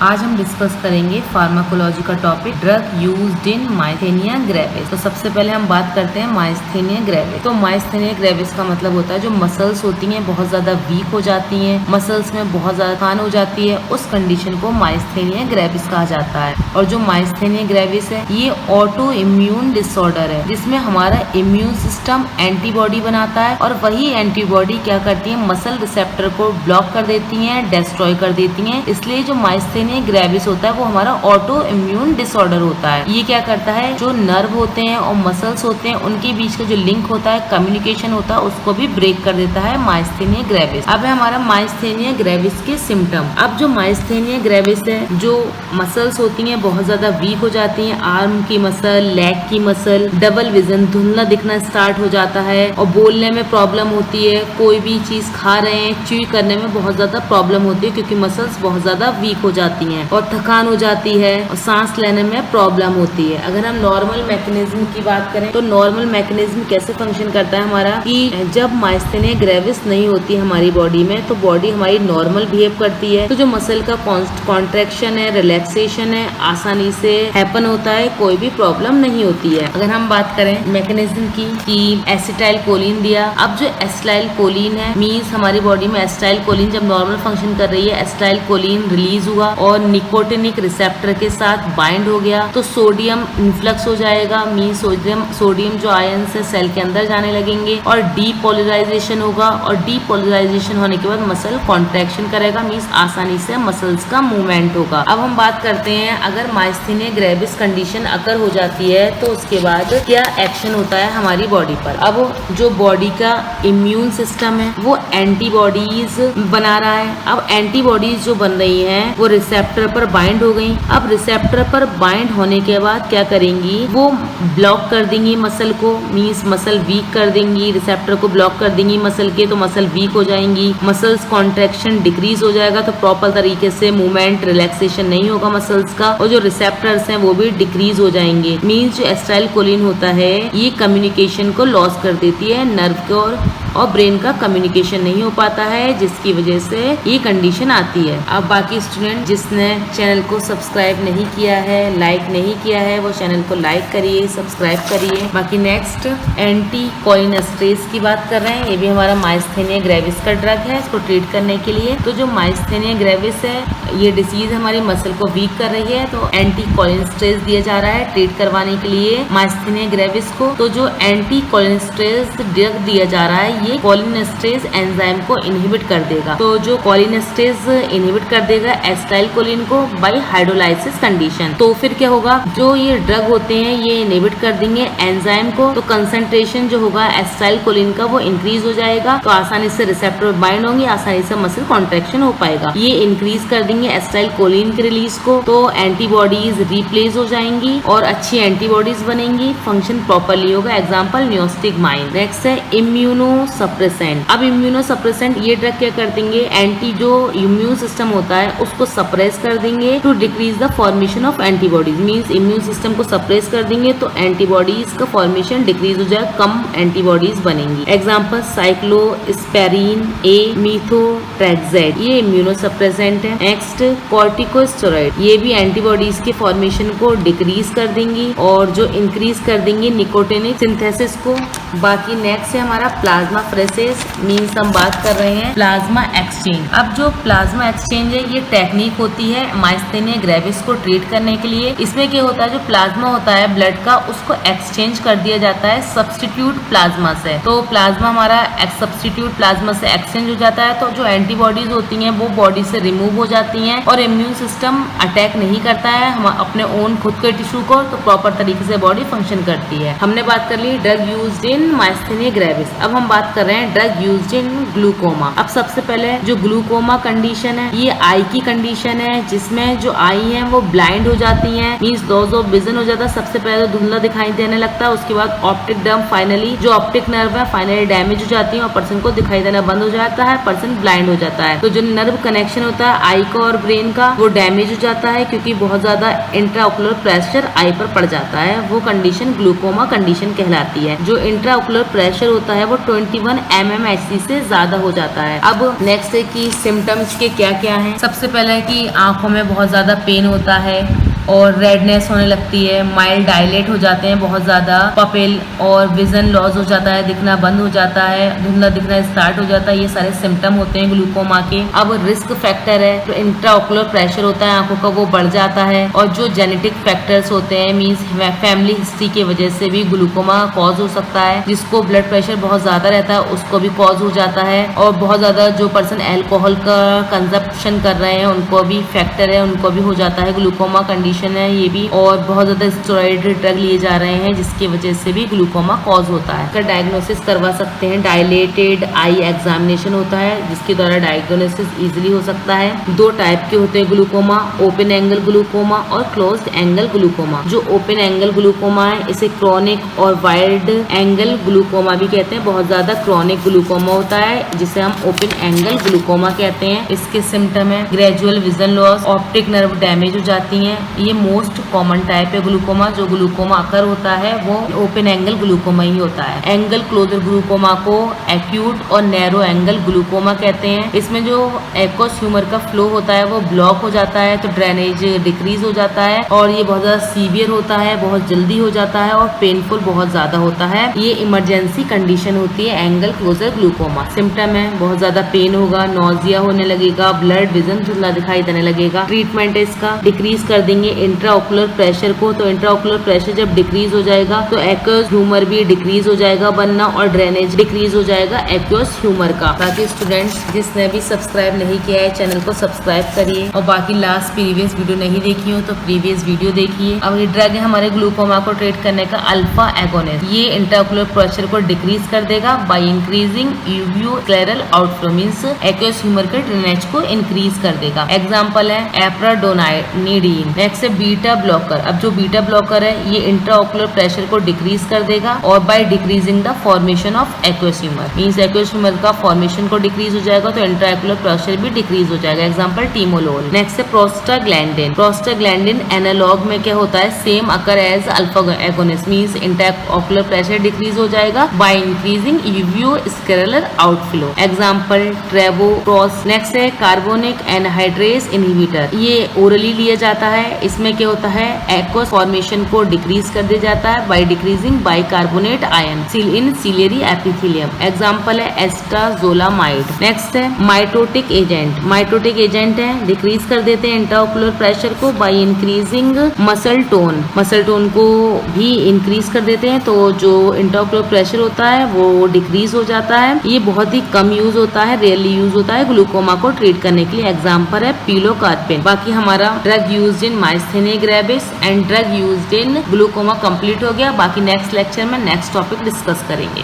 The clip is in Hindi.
आज हम डिस्कस करेंगे फार्माकोलॉजी का topic drug used in myasthenia gravis. तो सबसे पहले हम बात करते हैं माइस्थेनिया ग्रेविस। तो माइस्थेनिया ग्रेविस का मतलब होता है जो मसल्स होती हैं बहुत ज्यादा वीक हो जाती हैं, मसल्स में बहुत ज्यादा थकान हो जाती है, उस कंडीशन को माइस्थेनिया ग्रेविस कहा जाता है। और जो माइस्थेनिया ग्रेविस है ये ऑटो इम्यून डिसऑर्डर है जिसमें हमारा इम्यून सिस्टम एंटीबॉडी बनाता है और वही एंटीबॉडी क्या करती है मसल रिसेप्टर को ब्लॉक कर देती है, डिस्ट्रॉय कर देती है। इसलिए जो माइस्थेनिया ग्रेविस होता है वो हमारा ऑटो इम्यून डिसऑर्डर होता है। ये क्या करता है जो नर्व होते हैं और मसल्स होते हैं उनके बीच का जो लिंक होता है, कम्युनिकेशन होता है, उसको भी ब्रेक कर देता है माइस्थेनिया ग्रेविस। अब है हमारा माइस्थेनिया ग्रेविस के सिम्टम। अब जो माइस्थेनिया ग्रेविस है जो मसल्स होती हैं बहुत ज्यादा वीक हो जाती हैं, आर्म की मसल, लेग की मसल, डबल विजन, धुंधला दिखना स्टार्ट हो जाता है और बोलने में प्रॉब्लम होती है, कोई भी चीज खा रहे हैं च्यू करने में बहुत ज्यादा प्रॉब्लम होती है क्योंकि मसल्स बहुत ज्यादा वीक हो जाती हैं और थकान हो जाती है और सांस लेने में प्रॉब्लम होती है। अगर हम नॉर्मल मैकेनिज्म की बात करें तो नॉर्मल मैकेनिज्म कैसे फंक्शन करता है हमारा कि जब माइस्थेनिया ग्रेविस नहीं होती हमारी बॉडी में तो बॉडी हमारी नॉर्मल बिहेव करती है। तो जो मसल का कॉन्ट्रैक्शन है, रिलैक्सेशन है, आसानी से हैपन होता है, कोई भी प्रॉब्लम नहीं होती है। अगर हम बात करें मैकेनिज्म की एसिटाइल कोलिन दिया। अब जो एसिटाइल कोलिन है मीन्स हमारी बॉडी में एसिटाइल कोलिन जब नॉर्मल फंक्शन कर रही है, एसिटाइल कोलिन रिलीज हुआ और निकोटिनिक रिसेप्टर के साथ बाइंड हो गया तो सोडियम इन्फ्लक्स हो जाएगा। मीन्स सोडियम जो आयन से सेल के अंदर जाने लगेंगे और डीपोलराइजेशन होगा और डीपोलराइजेशन होने के बाद मसल कॉन्ट्रैक्शन करेगा। मीन्स आसानी से मसल्स का मूवमेंट होगा। अब हम बात करते हैं अगर माइस्थेनिया ग्रेविस कंडीशन अकर हो जाती है तो उसके बाद क्या एक्शन होता है हमारी बॉडी पर। अब जो बॉडी का इम्यून सिस्टम है वो एंटीबॉडीज बना रहा है। अब एंटीबॉडीज जो बन रही हैं वो रिसेप्टर पर बाइंड हो गई। अब रिसेप्टर पर बाइंड होने के बाद क्या करेंगी वो ब्लॉक कर देंगी मसल को। मीन्स मसल वीक कर देंगी, रिसेप्टर को ब्लॉक कर देंगी मसल के तो मसल वीक हो जाएंगी, मसल्स कॉन्ट्रैक्शन डिक्रीज हो जाएगा तो प्रॉपर तरीके से मूवमेंट रिलैक्सेशन नहीं होगा मसल्स का और जो रिसेप्टर्स हैं वो भी डिक्रीज हो जाएंगे। मीन्स जो एसिटाइल कोलिन होता है ये कम्युनिकेशन को लॉस कर देती है, नर्व को और ब्रेन का कम्युनिकेशन नहीं हो पाता है जिसकी वजह से ये कंडीशन आती है। अब बाकी स्टूडेंट जिसने चैनल को सब्सक्राइब नहीं किया है, लाइक नहीं किया है, वो चैनल को लाइक करिए, सब्सक्राइब करिए। बाकी नेक्स्ट एंटीकोलिनेस्टेरेज की बात कर रहे हैं। ये भी हमारा माइस्थेनिया ग्रेविस का ड्रग है इसको ट्रीट करने के लिए। तो जो माइस्थेनिया ग्रेविस है ये डिसीज हमारी मसल को वीक कर रही है तो एंटीकोलिनेस्टेरेज दिया जा रहा है ट्रीट करवाने के लिए माइस्थेनिया ग्रेविस को। तो जो एंटीकोलिनेस्टेरेज ड्रग दिया जा रहा है ये कोलिनेस्टेरेज एंजाइम को इनहिबिट कर देगा। तो जो कोलिनेस्टेरेज इनहिबिट कर देगा एसिटाइल कोलिन को बाय हाइड्रोलाइसिस कंडीशन। तो फिर क्या होगा जो ये ड्रग होते हैं ये इनहिबिट कर देंगे एंजाइम को तो कंसंट्रेशन जो होगा एसिटाइल कोलिन का वो इंक्रीज हो जाएगा तो आसानी से रिसेप्टर बाइंड होंगे, आसानी से मसल कॉन्ट्रैक्शन हो पाएगा। ये इंक्रीज कर देंगे एसिटाइल कोलिन के रिलीज को तो एंटीबॉडीज रिप्लेस हो जाएंगी और अच्छी एंटीबॉडीज बनेंगी, फंक्शन प्रॉपरली होगा। Example neurostic mind. नेक्स्ट है इम्यूनो सप्रेसेंट। अब इम्यूनो सप्रेसेंट ये ड्रग क्या कर देंगे एंटी जो इम्यून सिस्टम होता है उसको सप्रेस कर देंगे to decrease the formation of antibodies. Means immune system को सप्रेस कर देंगे तो एंटीबॉडीज का फॉर्मेशन डिक्रीज हो जाएगा, कम एंटीबॉडीज बनेंगी। एग्जाम्पल साइक्लोस्पेरिन ए, मीथोट्रेक्सेट ये इम्यूनो सप्रेसेंट है। नेक्स्ट कॉर्टिकोस्टेरॉइड ये भी एंटीबॉडीज के फॉर्मेशन को डिक्रीज कर देंगी और जो इंक्रीज कर देंगे निकोटिनिक सिंथेसिस को। बाकी नेक्स्ट है हमारा प्लाज्मा फ्रेसेस। मीन्स हम बात कर रहे हैं प्लाज्मा एक्सचेंज। अब जो प्लाज्मा एक्सचेंज है ये टेक्निक होती है माइस्थेनिया ग्रेविस को ट्रीट करने के लिए। इसमें क्या होता है जो प्लाज्मा होता है ब्लड का उसको एक्सचेंज कर दिया जाता है सब्स्टिट्यूट प्लाज्मा से। तो प्लाज्मा हमारा सब्स्टिट्यूट प्लाज्मा से एक्सचेंज हो जाता है तो जो एंटीबॉडीज होती हैं वो बॉडी से रिमूव हो जाती हैं और इम्यून सिस्टम अटैक नहीं करता है हम अपने ओन खुद के टिश्यू को तो प्रॉपर तरीके से बॉडी फंक्शन करती है। हमने बात कर ली drug used in myasthenia gravis. अब हम बात कर रहे हैं ड्रग यूज्ड इन ग्लूकोमा। अब सबसे पहले जो ग्लूकोमा कंडीशन है ये आई की कंडीशन है जिसमें जो आई है वो ब्लाइंड हो जाती हैं। मीन्स लॉस ऑफ विजन हो जाता है। सबसे पहले तो धुंधला दिखाई देने लगता है, उसके बाद ऑप्टिक नर्व फाइनली जो ऑप्टिक नर्व है फाइनली डैमेज हो जाती है और पर्सन को दिखाई देना बंद हो जाता है, पर्सन ब्लाइंड हो जाता है। तो जो नर्व कनेक्शन होता है आई का और ब्रेन का वो डैमेज हो जाता है क्योंकि बहुत ज्यादा इंट्राओकुलर प्रेशर आई पर पड़ जाता है। वो कंडीशन ग्लूकोमा कंडीशन कहलाती है। जो इंट्राओकुलर प्रेशर होता है वो 20 41 mmHg से ज्यादा हो जाता है। अब नेक्स्ट है कि सिम्टम्स के क्या क्या हैं। सबसे पहले है कि आंखों में बहुत ज्यादा पेन होता है और रेडनेस होने लगती है, माइल्ड डायलेट हो जाते हैं बहुत ज़्यादा पपिल, और विजन लॉस हो जाता है, दिखना बंद हो जाता है, धुंधला दिखना स्टार्ट हो जाता है। ये सारे सिम्टम होते हैं ग्लूकोमा के। अब रिस्क फैक्टर है तो इंट्राओकुलर प्रेशर होता है आंखों का, वो बढ़ जाता है। और जो जेनेटिक फैक्टर्स होते हैं मीन्स फैमिली हिस्ट्री की वजह से भी ग्लूकोमा कॉज हो सकता है। जिसको ब्लड प्रेशर बहुत ज़्यादा रहता है उसको भी कॉज हो जाता है। और बहुत ज़्यादा जो पर्सन एल्कोहल का कंजप्शन कर रहे हैं उनको भी फैक्टर है, उनको भी हो जाता है ग्लूकोमा कंडीशन है ये भी। और बहुत ज्यादा स्टेरॉइड ड्रग लिए जा रहे हैं जिसकी वजह से भी ग्लूकोमा कॉज होता है। इसका डायग्नोसिस करवा सकते हैं, डायलेटेड आई एग्जामिनेशन होता है जिसके द्वारा डायग्नोसिस इजीली हो सकता है। दो टाइप के होते हैं ग्लूकोमा, ओपन एंगल ग्लूकोमा और क्लोज्ड एंगल ग्लूकोमा। जो ओपन एंगल ग्लूकोमा है इसे क्रॉनिक और वाइड एंगल ग्लूकोमा भी कहते हैं। बहुत ज्यादा क्रॉनिक ग्लूकोमा होता है जिसे हम ओपन एंगल ग्लूकोमा कहते हैं। इसके सिम्टम है gradual vision loss, optic nerve damage हो जाती है। ये मोस्ट कॉमन टाइप है ग्लूकोमा। जो ग्लूकोमा अकर होता है वो ओपन एंगल ग्लूकोमा ही होता है। एंगल क्लोजर ग्लूकोमा को एक्यूट और नैरो एंगल ग्लूकोमा कहते हैं। इसमें जो एक्वस ह्यूमर का फ्लो होता है वो ब्लॉक हो जाता है तो ड्रेनेज डिक्रीज हो जाता है और ये बहुत ज्यादा सीवियर होता है, बहुत जल्दी हो जाता है और पेनफुल बहुत ज्यादा होता है। ये इमरजेंसी कंडीशन होती है एंगल क्लोजर ग्लूकोमा। सिम्टम है बहुत ज्यादा पेन होगा, नोजिया होने लगेगा, ब्लड विजन धुंधला दिखाई देने लगेगा। ट्रीटमेंट है इसका डिक्रीज कर देंगे इंट्राओकुलर प्रेशर को। तो इंट्राओकुलर प्रेशर जब डिक्रीज हो जाएगा तो एक्वस ह्यूमर भी डिक्रीज हो जाएगा बनना और ड्रेनेज डिक्रीज हो जाएगा एक्वस ह्यूमर का। बाकी स्टूडेंट्स जिसने भी सब्सक्राइब नहीं किया है चैनल को सब्सक्राइब करिए और बाकी लास्ट प्रीवियस वीडियो नहीं देखी हो तो प्रीवियस वीडियो देखिए। अब ये ड्रग है हमारे ग्लूकोमा को ट्रीट करने का अल्फा एगोनिस्ट। ये इंट्राओकुलर प्रेशर को डिक्रीज कर देगा by increasing uveoscleral outflow means aqueous humour के ड्रेनेज को इंक्रीज कर देगा। एग्जांपल है एप्राडोनाइडीन। नेक्स्ट है बीटा ब्लॉकर। अब जो बीटा ब्लॉकर है ये इंट्राओकुलर प्रेशर को डिक्रीज कर देगा और by decreasing the formation of aqueous humour means aqueous humour का फॉर्मेशन को डिक्रीज हो जाएगा तो इंट्राओकुलर प्रेशर भी डिक्रीज हो जाएगा। Example timolol. नेक्स्ट है प्रोस्टाग्लैंडिन। प्रोस्टाग्लैंडिन एनालॉग में क्या होता है same occur as alpha agonist means intraocular pressure decrease हो जाएगा by increasing uveoscleral outflow. Example travoprost. Next है कार्बोनिक एनहाइड्रेस इनहिबिटर। ये ओरली लिया जाता है। इसमें क्या होता है एक्वस फॉर्मेशन को डिक्रीज कर दिया जाता है by decreasing bicarbonate ion in ciliary epithelium. Example है एस्ट्राजोलामाइड। नेक्स्ट है माइटोटिक एजेंट। माइटोटिक एजेंट है डिक्रीज कर देते हैं इंट्राओकुलर प्रेशर को by increasing muscle tone. Muscle tone को भी इंक्रीज कर देते हैं तो जो इंट्राओकुलर प्रेशर होता है वो डिक्रीज हो जाता है। ये बहुत ही कम यूज होता है, रेयरली यूज होता है ग्लूकोमा को ट्रीट करने के लिए। एग्जांपल है पिलोकार्पिन। बाकी हमारा drug used in myasthenia gravis and drug used in glaucoma complete हो गया। बाकी नेक्स्ट लेक्चर में नेक्स्ट टॉपिक डिस्कस करेंगे।